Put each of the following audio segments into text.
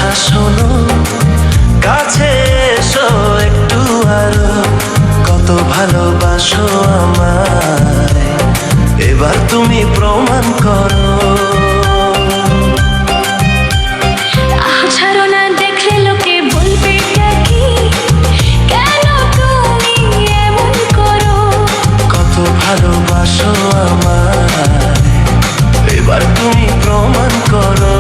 কথা শোনো, কাছে এসো একটু আরো। কত ভালোবাসো আমায়, এবার তুমি প্রমাণ করো। ছাড়ো না, দেখলে লোকে বলবে কি, কেন তুমি এমন করো। কত ভালোবাসো আমায়, এবার তুমি প্রমাণ করো।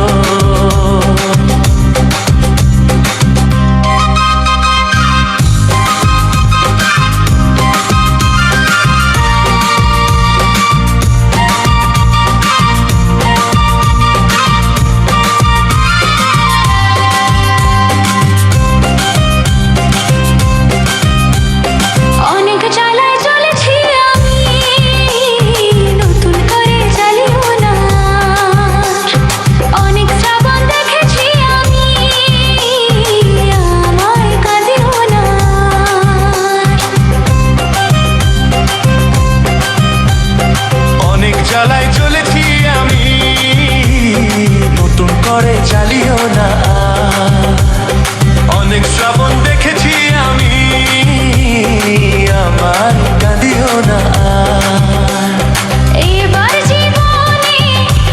অনেক জ্বালায় জ্বলেছি আমি, নতুন করে জ্বালিও না। অনেক শ্রাবণ দেখেছি আমি, আমায় কাঁদিও না। অনেক জ্বালায় জ্বলেছি আমি, নতুন করে জ্বালিও না। অনেক শ্রাবণ দেখেছি আমি, আমার কাঁদিও না। এবার জীবনে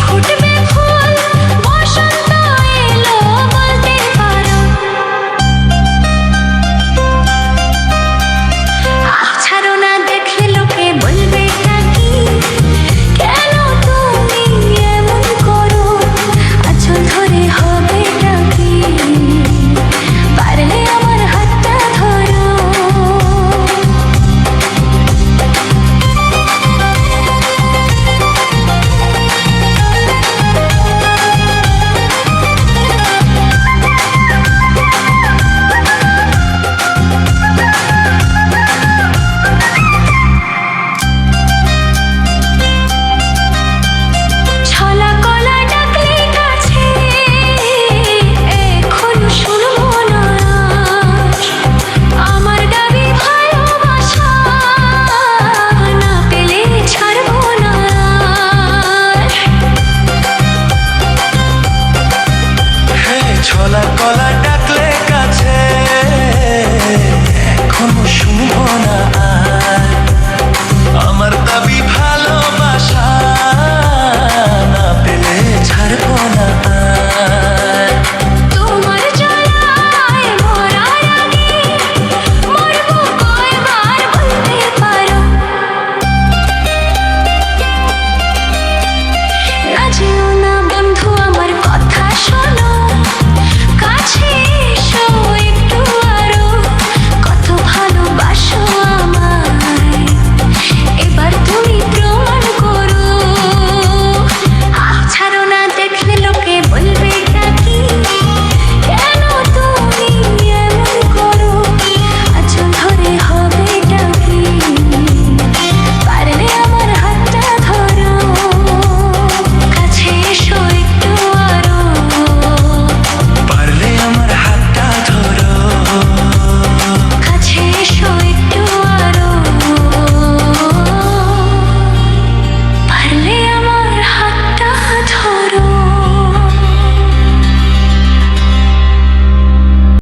ফুটবে ফুল, বসন্ত এলো বলতে পারো। ছাড়ো না, দেখলে লোকে বলবে কি, কেন তুমি এমন করো। আঁচল ধরে হবে কি, পারলে আমার হাতটা ধরো। ছলা কলা ডাকলে কাছে, এখন শুনবো না। আমার দাবি ভালোবাসা, না পেলে ছাড়বো না। হ্যাঁ, ছলা কলা